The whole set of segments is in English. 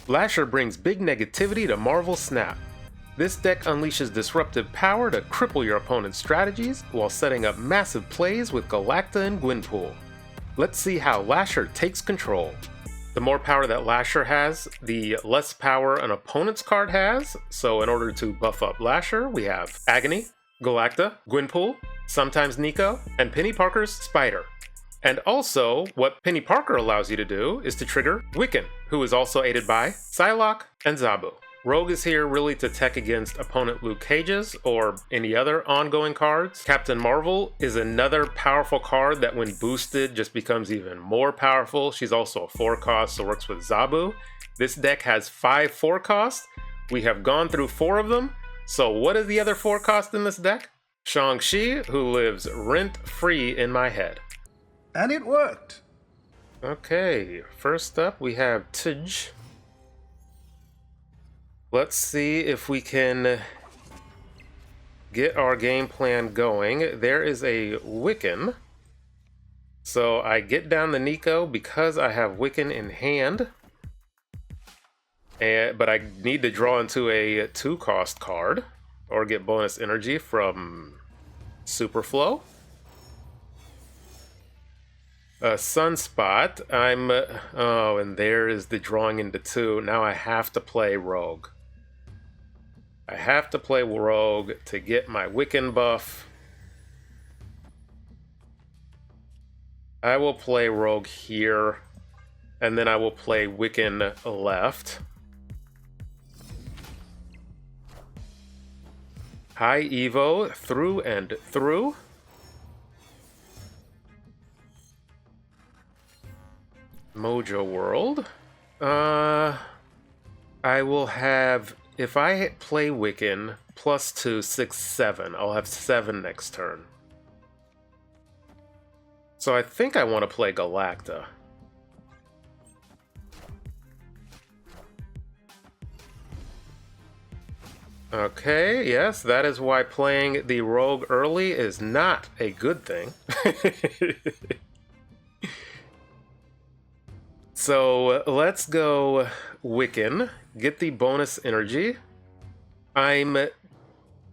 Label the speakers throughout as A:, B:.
A: Lasher brings big negativity to Marvel Snap. This deck unleashes disruptive power to cripple your opponent's strategies while setting up massive plays with Galacta and Gwenpool. Let's see how Lasher takes control. The more power that Lasher has, the less power an opponent's card has, so in order to buff up Lasher, we have Agony, Galacta, Gwenpool, sometimes Nico, and Penny Parker's Spider. And also, what Penny Parker allows you to do is to trigger Wiccan, who is also aided by Psylocke and Zabu. Rogue is here really to tech against opponent Luke Cages or any other ongoing cards. Captain Marvel is another powerful card that when boosted just becomes even more powerful. She's also a 4-cost, so works with Zabu. This deck has 5 4-costs. We have gone through 4 of them. So what is the other 4-cost in this deck? Shang-Chi, who lives rent-free in my head.
B: And it worked.
A: Okay, first up we have Tij. Let's see if we can get our game plan going. There is a Wiccan. So I get down the Nico because I have Wiccan in hand. But I need to draw into a 2-cost card or get bonus energy from Superflow. Sunspot. Oh, and there is the drawing into 2. Now I have to play Rogue. I have to play Rogue to get my Wiccan buff. I will play Rogue here, and then I will play Wiccan left. High Evo through and through. Mojo World. I will have, if I play Wiccan, +2, 6, 7. I'll have 7 next turn. So I think I want to play Galacta. Okay, yes, that is why playing the Rogue early is not a good thing. So let's go Wiccan, get the bonus energy. I'm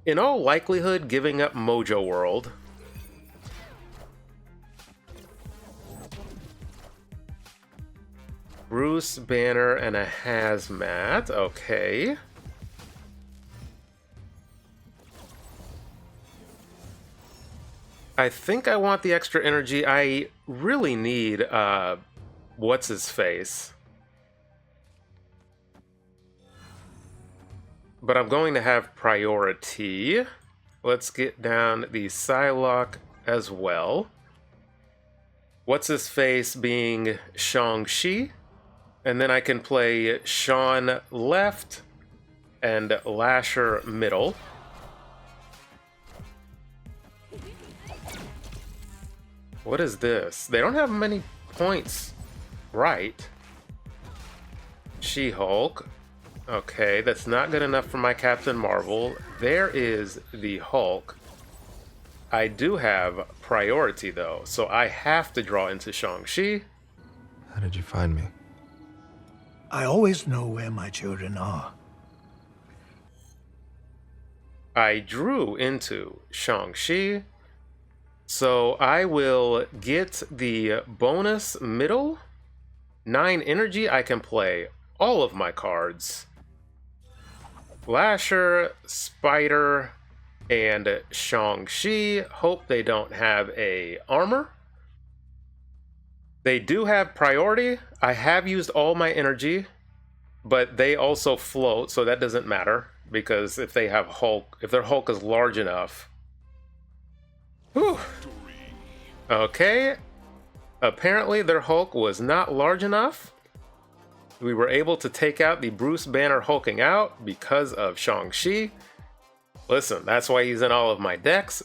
A: in all likelihood giving up Mojo World. Bruce Banner and a Hazmat, okay. I think I want the extra energy. I really need what's his face, but I'm going to have priority. Let's get down the Psylocke as well. What's his face being Shang-Chi, and then I can play Sean left and Lasher middle. What is this? They don't have many points. Right. She-Hulk. Okay, that's not good enough for my Captain Marvel. There is the Hulk. I do have priority though, so I have to draw into Shang-Chi.
C: How did you find me?
B: I always know where my children are.
A: I drew into Shang-Chi. So I will get the bonus middle. 9 energy, I can play all of my cards. Lasher, Spider, and Shang-Chi. Hope they don't have a armor. They do have priority. I have used all my energy, but they also float, so that doesn't matter. Because if they have Hulk, if their Hulk is large enough. Whew. Okay. Apparently their Hulk was not large enough. We were able to take out the Bruce Banner hulking out because of Shang-Chi. Listen, that's why he's in all of my decks.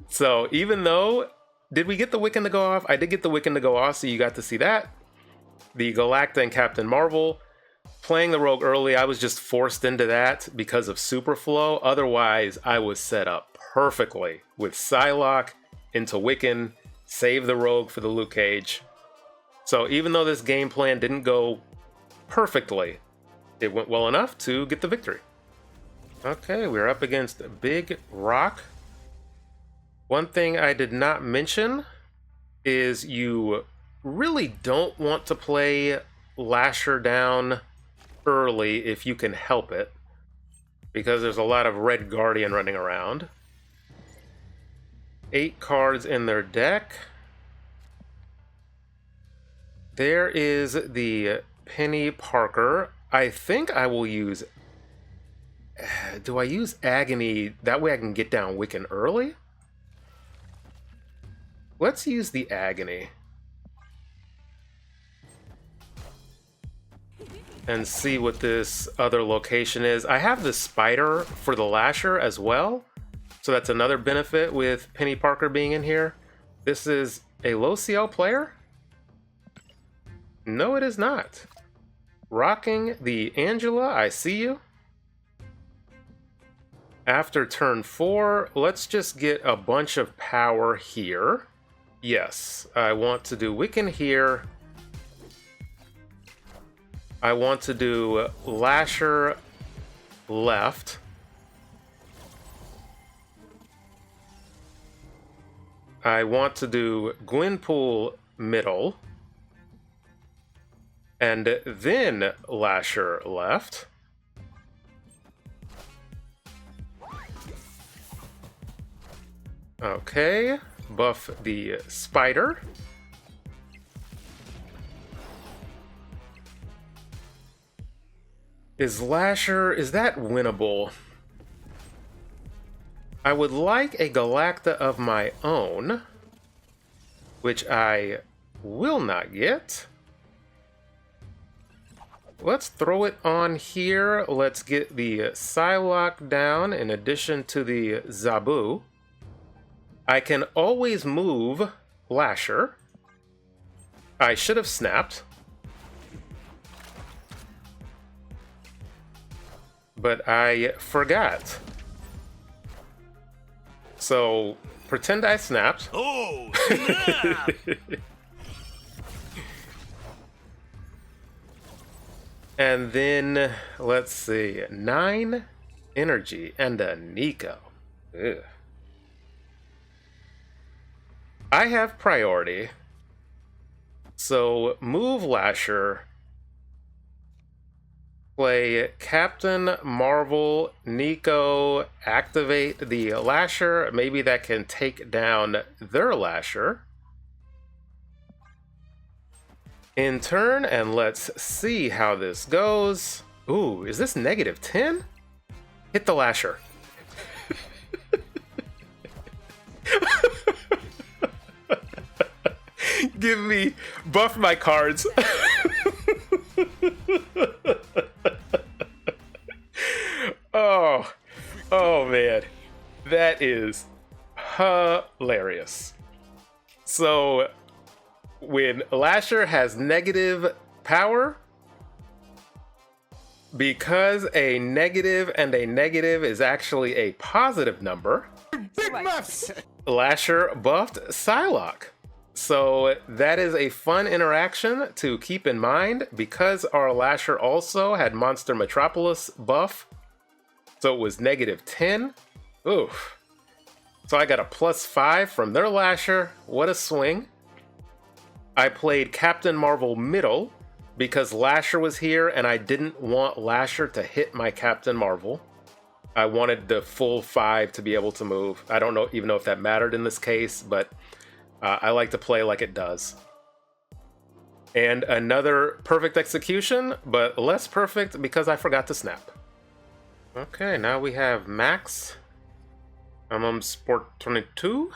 A: So even though, did we get the Wiccan to go off? I did get the Wiccan to go off, so you got to see that. The Galacta and Captain Marvel. Playing the Rogue early, I was just forced into that because of Superflow. Otherwise, I was set up perfectly with Psylocke into Wiccan, save the Rogue for the Luke Cage. So even though this game plan didn't go perfectly. It went well enough to get the victory. Okay, we're up against Big Rock. One thing I did not mention is you really don't want to play Lasher down early if you can help it, because there's a lot of Red Guardian running around. 8 cards in their deck. There is the Penny Parker. I think I will use... Do I use Agony? That way I can get down Wiccan early? Let's use the Agony. And see what this other location is. I have the Spider for the Lasher as well. So that's another benefit with Penny Parker being in here. This is a low CL player? No, it is not. Rocking the Angela, I see you. After turn 4, let's just get a bunch of power here. Yes, I want to do Wiccan here. I want to do Lasher left. I want to do Gwenpool middle. And then Lasher left. Okay, buff the Spider. Is Lasher, is that winnable? I would like a Galacta of my own, which I will not get. Let's throw it on here. Let's get the Psylocke down in addition to the Zabu. I can always move Lasher. I should have snapped. But I forgot. So, pretend I snapped.
D: Oh, snap!
A: And then, let's see, 9 energy and a Nico. Ugh. I have priority. So, move Lasher. Play Captain Marvel, Nico, activate the Lasher. Maybe that can take down their Lasher. In turn, and let's see how this goes. Ooh, is this -10? Hit the Lasher. Give me, buff my cards. Oh man, that is hilarious. So when Lasher has negative power, because a negative and a negative is actually a positive number,
D: Big muffs!
A: Lasher buffed Psylocke. So that is a fun interaction to keep in mind, because our Lasher also had Monster Metropolis buff. So it was -10. Oof. So I got a +5 from their Lasher. What a swing. I played Captain Marvel middle because Lasher was here and I didn't want Lasher to hit my Captain Marvel. I wanted the full 5 to be able to move. I don't even know if that mattered in this case, but I like to play like it does. And another perfect execution, but less perfect because I forgot to snap. Okay, now we have Max. Sport 22.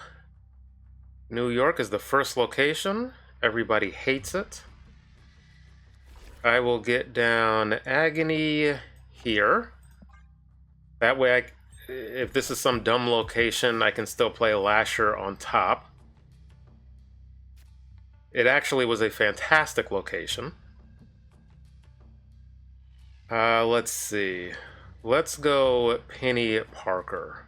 A: New York is the first location. Everybody hates it. I will get down Agony here. That way, if this is some dumb location, I can still play Lasher on top. It actually was a fantastic location. Let's see. Let's go Penny Parker.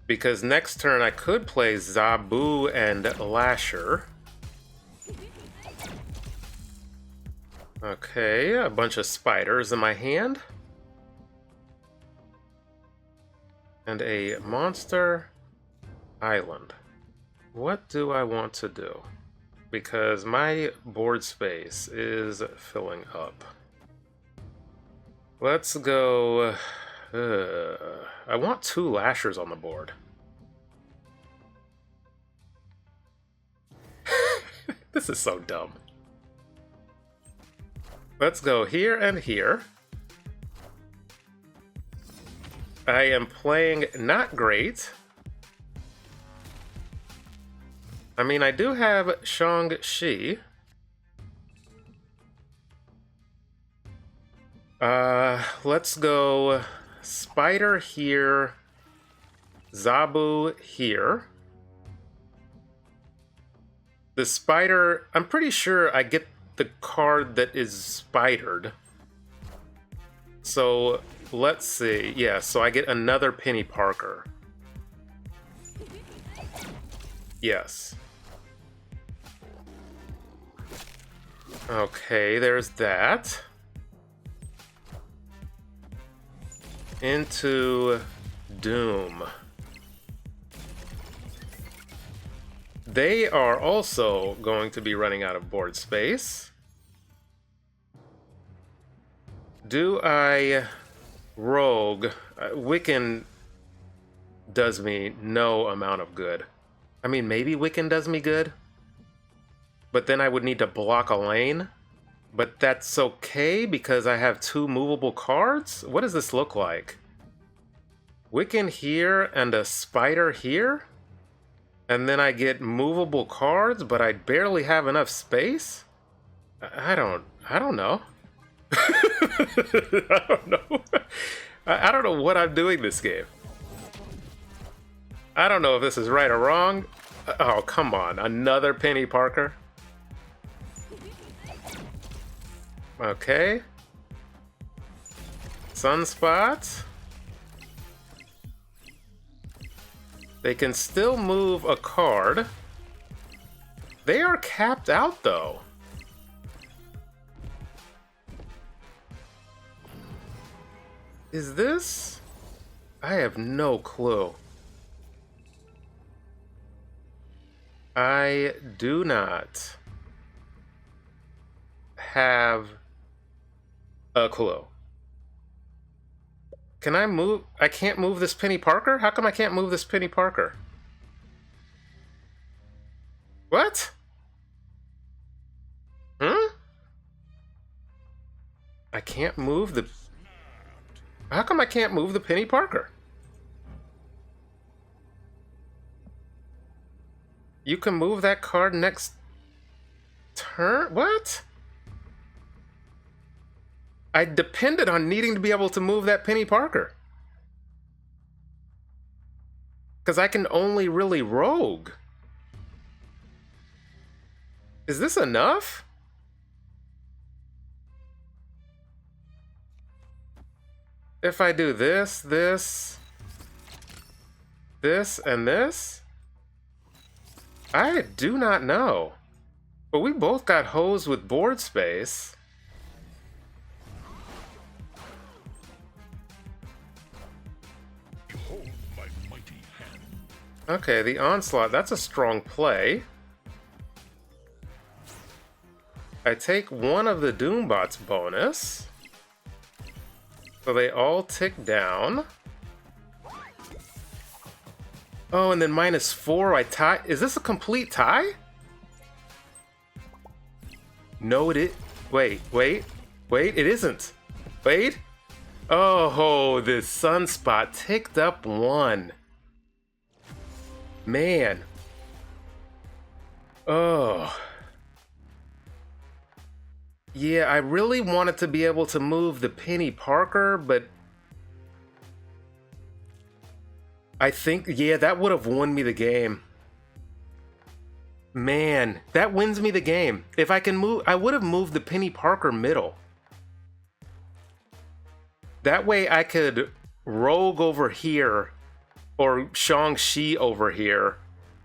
A: Because next turn I could play Zabu and Lasher. Okay, a bunch of spiders in my hand. And a monster island. What do I want to do? Because my board space is filling up. Let's go... I want 2 Lashers on the board. This is so dumb. Let's go here and here. I am playing not great. I mean, I do have Shang-Chi. Let's go Spider here, Zabu here. The spider, I'm pretty sure I get the card that is spidered. So let's see. Yeah, so I get another Penny Parker. Yes. Okay, there's that. Into Doom. They are also going to be running out of board space. Do I rogue? Wiccan does me no amount of good. I mean, maybe Wiccan does me good, but then I would need to block a lane. But that's okay because I have 2 movable cards? What does this look like? Wiccan here and a spider here? And then I get movable cards, but I barely have enough space? I don't know. I don't know. I don't know what I'm doing this game. I don't know if this is right or wrong. Oh, come on. Another Penny Parker? Okay. Sunspot. They can still move a card. They are capped out, though. Is this? I have no clue. I do not have a clue. Can I move? I can't move this Penny Parker? How come I can't move this Penny Parker? What? I can't move the... How come I can't move the Penny Parker? You can move that card next turn? What? I depended on needing to be able to move that Penny Parker. Because I can only really rogue. Is this enough? If I do this, this, and this? I do not know. But we both got hosed with board space. Okay, the Onslaught, that's a strong play. I take one of the Doombots bonus. So they all tick down. Oh, and then -4, I tie. Is this a complete tie? No, it is. Wait, it isn't. Wait. Oh, this Sunspot ticked up 1. Man. Oh. Yeah, I really wanted to be able to move the Penny Parker, but I think, yeah, that would have won me the game. Man, that wins me the game. If I can move, I would have moved the Penny Parker middle. That way I could rogue over here, or Shang-Chi over here,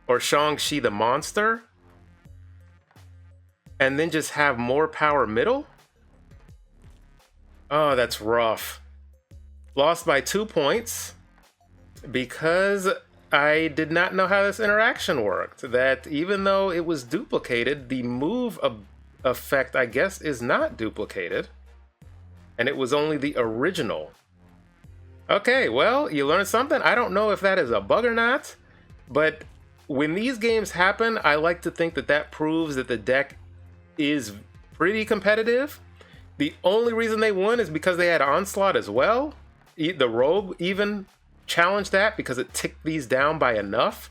A: or Shang-Chi the monster, and then just have more power middle? Oh, that's rough. Lost by 2 points because I did not know how this interaction worked. That even though it was duplicated, the move effect, I guess, is not duplicated. And it was only the original. Okay, well, you learned something. I don't know if that is a bug or not, but when these games happen, I like to think that that proves that the deck is pretty competitive. The only reason they won is because they had Onslaught as well. The Rogue even challenged that because it ticked these down by enough.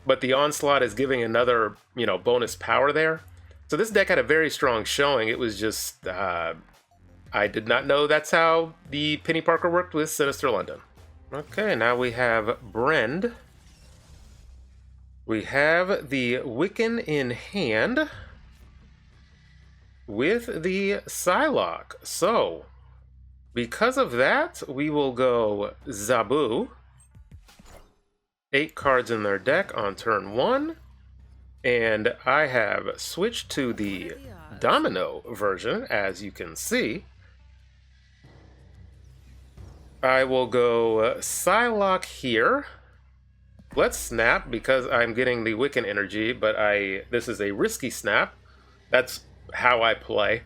A: But the Onslaught is giving another, bonus power there. So this deck had a very strong showing. It was just, I did not know that's how the Penny Parker worked with Sinister London. Okay, now we have Brend. We have the Wiccan in hand with the Psylocke. So, because of that, we will go Zabu. 8 cards in their deck on turn 1. And I have switched to the Domino version, as you can see. I will go Psylocke here. Let's snap because I'm getting the Wiccan energy, but this is a risky snap. That's how I play.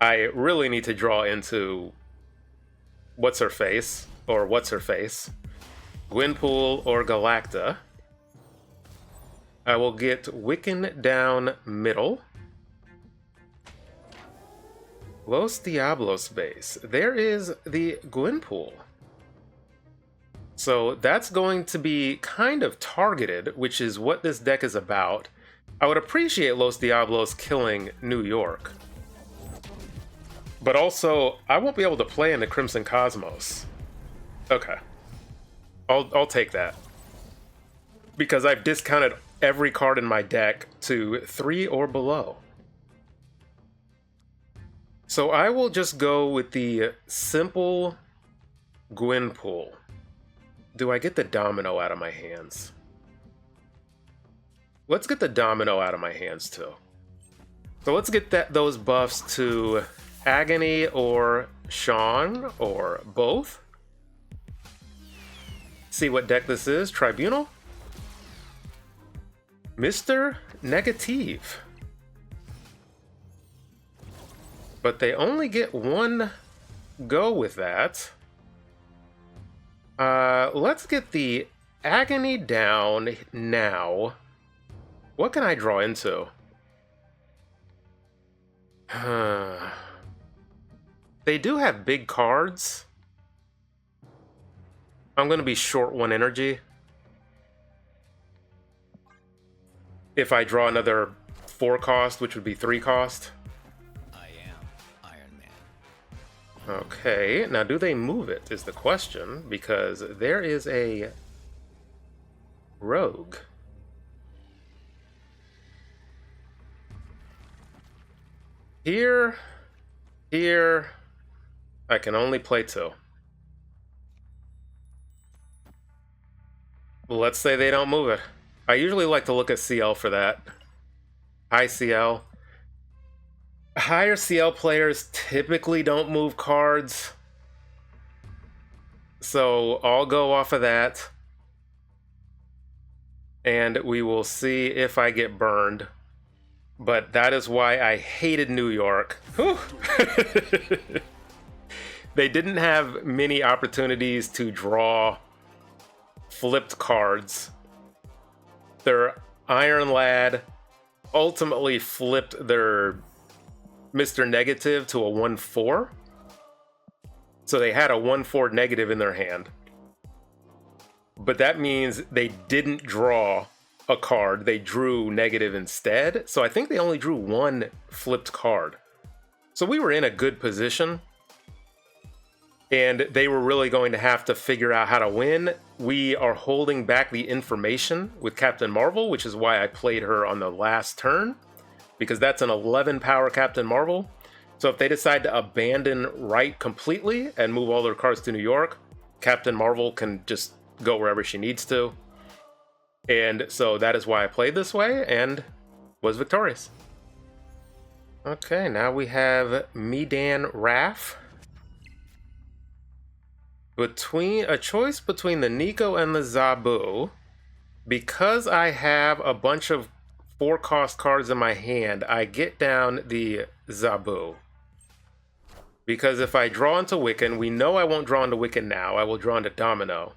A: I really need to draw into What's-Her-Face, or What's-Her-Face, Gwenpool or Galacta. I will get Wiccan down middle. Los Diablos base. There is the Gwenpool. So that's going to be kind of targeted, which is what this deck is about. I would appreciate Los Diablos killing New York. But also, I won't be able to play into Crimson Cosmos. Okay. I'll take that. Because I've discounted every card in my deck to 3 or below. So I will just go with the simple Gwenpool. Do I get the Domino out of my hands? Let's get the Domino out of my hands too. So let's get those buffs to Agony or Sean or both. See what deck this is. Tribunal. Mr. Negative. But they only get one go with that. Let's get the Agony down now. What can I draw into? They do have big cards. I'm going to be short 1 energy. If I draw another 4 cost, which would be 3 cost.
D: I am Iron Man.
A: Okay, now do they move it is the question, because there is a Rogue. Here, I can only play 2. Let's say they don't move it. I usually like to look at CL for that. High CL. Higher CL players typically don't move cards. So I'll go off of that. And we will see if I get burned. But that is why I hated New York. Whew. They didn't have many opportunities to draw flipped cards. Their Iron Lad ultimately flipped their Mr. Negative to a 1/4. So they had a 1/4 negative in their hand. But that means they didn't draw a card. They drew negative instead. So I think they only drew 1 flipped card. So we were in a good position. And they were really going to have to figure out how to win. We are holding back the information with Captain Marvel, which is why I played her on the last turn, because that's an 11 power Captain Marvel. So if they decide to abandon right completely and move all their cards to New York, Captain Marvel can just go wherever she needs to. And so that is why I played this way and was victorious. Okay, now we have Medan Raff. Between a choice between the Nico and the Zabu, because I have a bunch of 4-cost cards in my hand, I get down the Zabu. Because if I draw into Wiccan, we know I won't draw into Wiccan now. I will draw into Domino.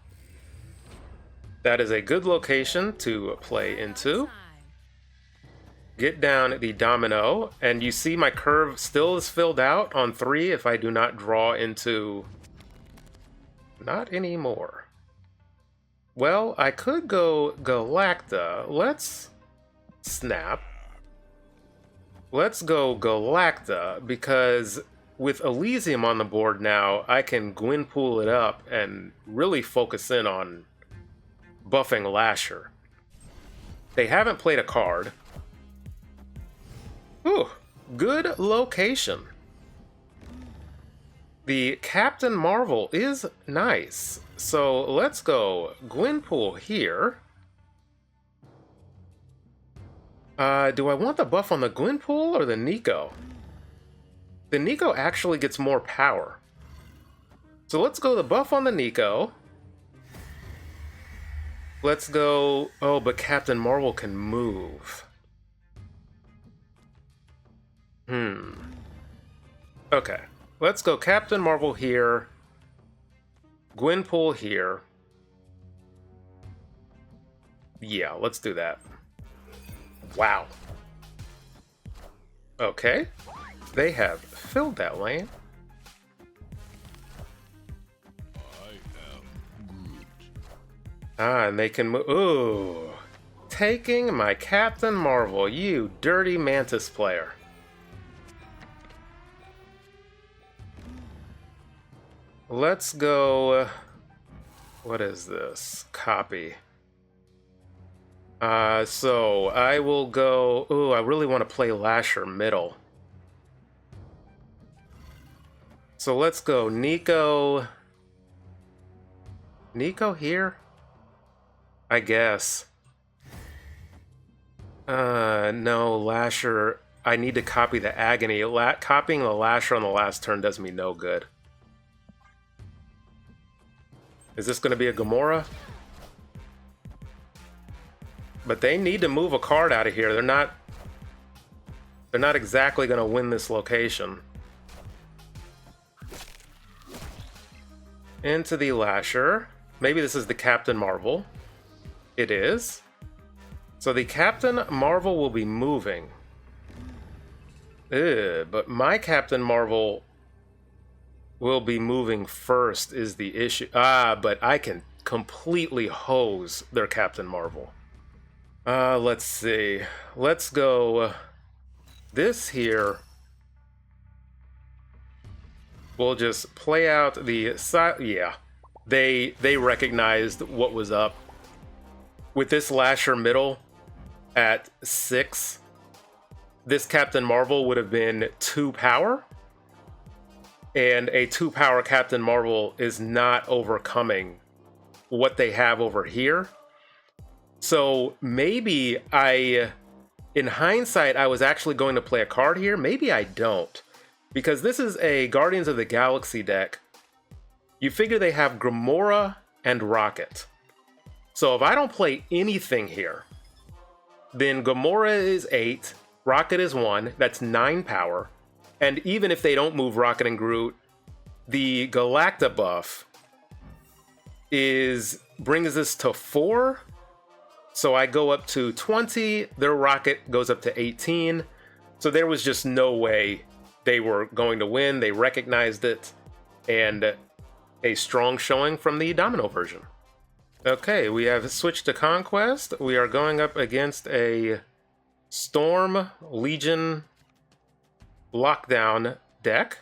A: That is a good location to play into. Get down the Domino, and you see my curve still is filled out on 3 if I do not draw into... Not anymore. Well, I could go Galacta. Let's snap. Let's go Galacta, because with Elysium on the board now, I can Gwenpool it up and really focus in on buffing Lasher. They haven't played a card. Ooh, good location. The Captain Marvel is nice. So let's go Gwenpool here. Do I want the buff on the Gwenpool or the Nico? The Nico actually gets more power. So let's go the buff on the Nico. Let's go... Oh, but Captain Marvel can move. Okay. Let's go Captain Marvel here. Gwenpool here. Yeah, let's do that. Wow. Okay. They have filled that lane. Ah, and they can move. Ooh. Taking my Captain Marvel, you dirty Mantis player. Let's go... What is this? Copy. So I will go... Ooh, I really want to play Lasher middle. So let's go Nico... Nico here? I guess. No, Lasher... I need to copy the Agony. Copying the Lasher on the last turn does me no good. Is this going to be a Gamora? But they need to move a card out of here. They're not exactly going to win this location. Into the Lasher. Maybe this is the Captain Marvel. It is. So the Captain Marvel will be moving. But my Captain Marvel will be moving first is the issue. But I can completely hose their Captain Marvel. Let's see. Let's go this here. We'll just play out the side. Yeah, they recognized what was up. With this Lasher middle at 6, this Captain Marvel would have been 2 power. And a 2-power Captain Marvel is not overcoming what they have over here. So maybe in hindsight, I was actually going to play a card here. Maybe I don't. Because this is a Guardians of the Galaxy deck. You figure they have Gamora and Rocket. So if I don't play anything here, then Gamora is 8, Rocket is 1, that's 9 power. And even if they don't move Rocket and Groot, the Galacta buff brings this to 4. So I go up to 20, their Rocket goes up to 18. So there was just no way they were going to win. They recognized it, and a strong showing from the Domino version. Okay, we have switched to Conquest. We are going up against a Storm Legion Lockdown deck.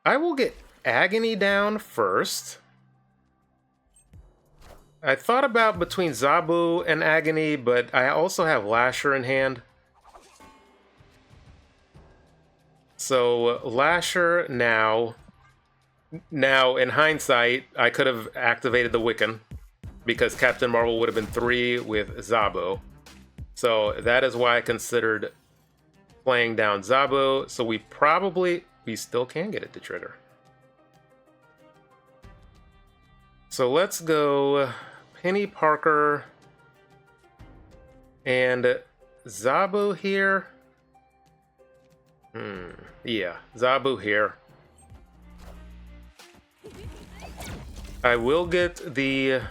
A: I will get Agony down first. I thought about between Zabu and Agony, but I also have Lasher in hand. So Lasher now. Now, in hindsight, I could have activated the Wiccan because Captain Marvel would have been 3 with Zabu. So that is why I considered playing down Zabu. So we still can get it to trigger. So let's go Penny Parker and Zabu here. Yeah, Zabu here. I will get the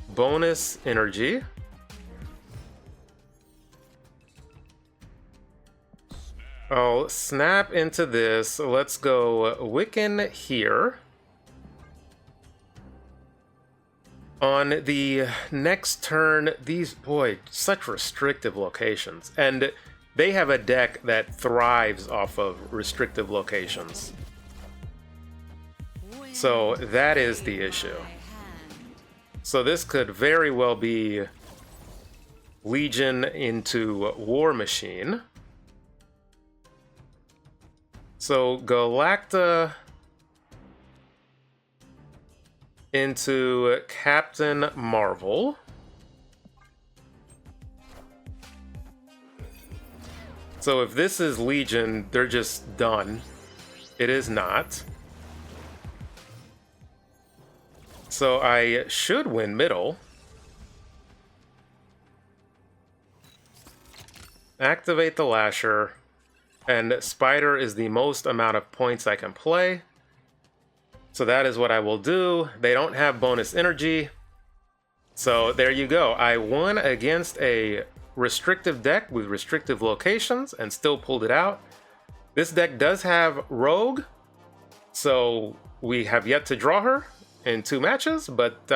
A: bonus energy. I'll snap into this. Let's go Wiccan here. On the next turn, these, boy, such restrictive locations. And they have a deck that thrives off of restrictive locations. So that is the issue. So this could very well be Legion into War Machine. So Galacta into Captain Marvel. So if this is Legion, they're just done. It is not. So I should win middle. Activate the Lasher. And Spider is the most amount of points I can play. So that is what I will do. They don't have bonus energy. So there you go. I won against a restrictive deck with restrictive locations and still pulled it out. This deck does have Rogue. So we have yet to draw her in 2 matches. But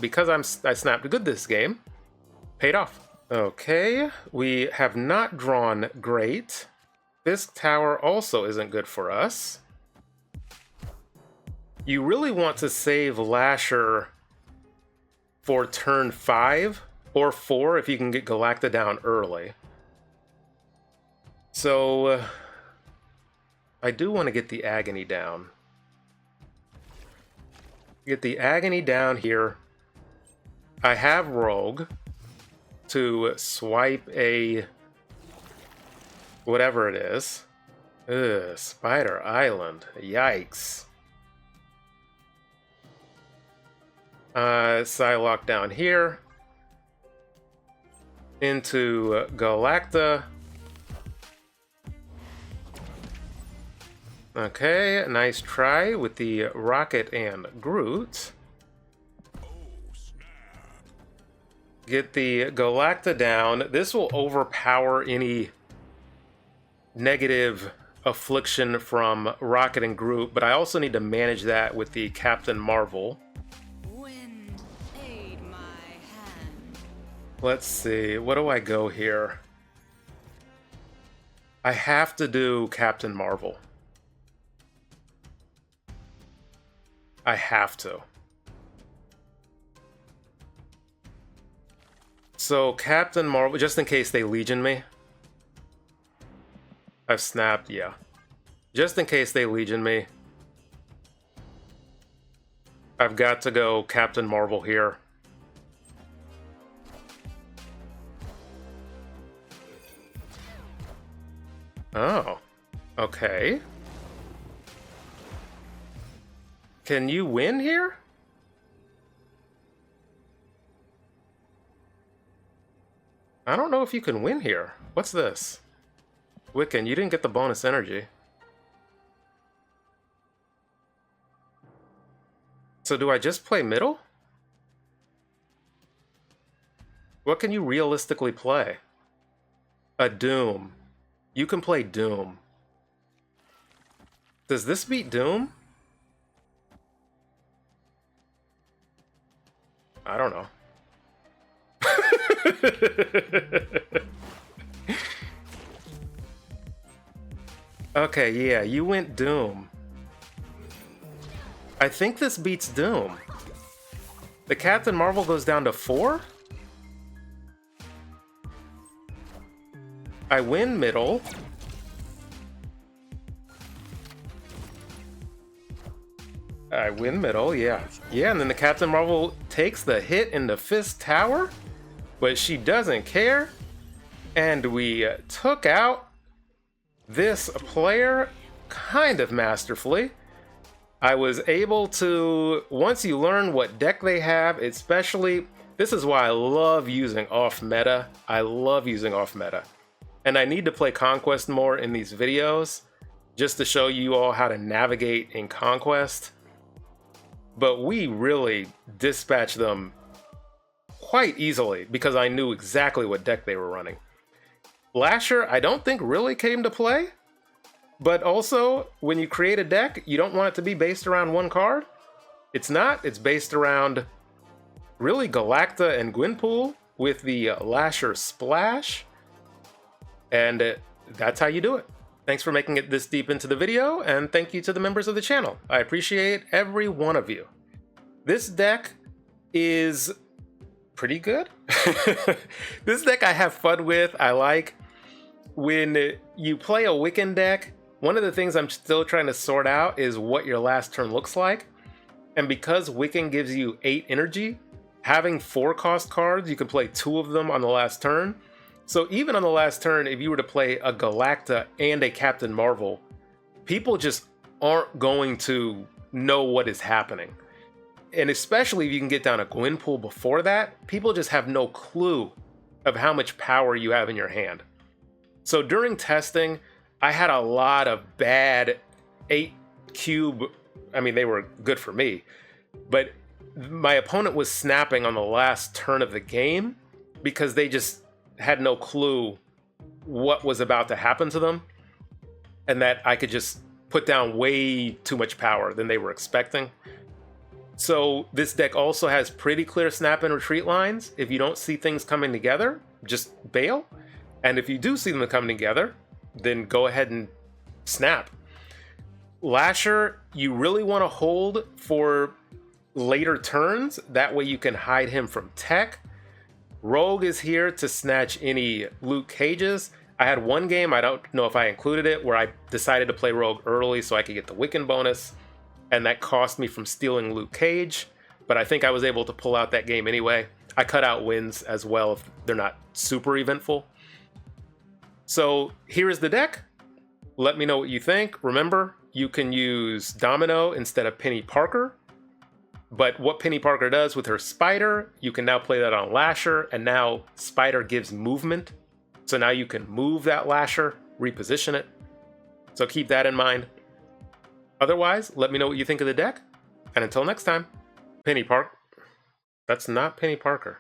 A: because I snapped good this game, paid off. Okay, we have not drawn great. This tower also isn't good for us. You really want to save Lasher for turn 5 or 4 if you can get Galacta down early. So I do want to get the Agony down. Get the Agony down here. I have Rogue to swipe a whatever it is. Ugh, Spider Island. Yikes. Psylocke down here. Into Galacta. Okay, nice try with the Rocket and Groot. Get the Galacta down. This will overpower any negative affliction from Rocket and Groot, but I also need to manage that with the Captain Marvel.
E: Wind, aid my hand.
A: Let's see, what do I go here? I have to do Captain Marvel. I have to. So Captain Marvel, just in case they Legion me. I've snapped, yeah. Just in case they Legion me. I've got to go Captain Marvel here. Oh, okay. Can you win here? I don't know if you can win here. What's this? Wiccan, you didn't get the bonus energy. So do I just play middle? What can you realistically play? A Doom. You can play Doom. Does this beat Doom? I don't know. Okay, yeah, you went Doom. I think this beats Doom. The Captain Marvel goes down to 4? I win middle. I win middle, yeah. Yeah, and then the Captain Marvel takes the hit in the Fist Tower, but she doesn't care. And we took out this player kind of masterfully. I was able to, once you learn what deck they have, especially, this is why I love using off meta. I love using off meta. And I need to play Conquest more in these videos just to show you all how to navigate in Conquest. But we really dispatched them quite easily because I knew exactly what deck they were running. Lasher, I don't think really came to play. But also, when you create a deck, you don't want it to be based around one card. It's not. It's based around really Galacta and Gwenpool with the Lasher Splash. And that's how you do it. Thanks for making it this deep into the video, and thank you to the members of the channel. I appreciate every one of you. This deck is pretty good. This deck I have fun with. I like when you play a Wiccan deck. One of the things I'm still trying to sort out is what your last turn looks like. And because Wiccan gives you 8 energy, having 4 cost cards, you can play 2 of them on the last turn. So even on the last turn, if you were to play a Galacta and a Captain Marvel, people just aren't going to know what is happening. And especially if you can get down a Gwenpool before that, people just have no clue of how much power you have in your hand. So during testing, I had a lot of bad 8 cube, I mean, they were good for me, but my opponent was snapping on the last turn of the game because they just had no clue what was about to happen to them, and that I could just put down way too much power than they were expecting. So this deck also has pretty clear snap and retreat lines. If you don't see things coming together, just bail. And if you do see them coming together, then go ahead and snap. Lasher, you really want to hold for later turns. That way you can hide him from tech. Rogue is here to snatch any Luke Cages. I had one game, I don't know if I included it, where I decided to play Rogue early so I could get the Wiccan bonus. And that cost me from stealing Luke Cage. But I think I was able to pull out that game anyway. I cut out wins as well if they're not super eventful. So here is the deck. Let me know what you think. Remember, you can use Domino instead of Penny Parker. But what Penny Parker does with her Spider, you can now play that on Lasher, and now Spider gives movement. So now you can move that Lasher, reposition it. So keep that in mind. Otherwise, let me know what you think of the deck. And until next time, Penny Parker. That's not Penny Parker.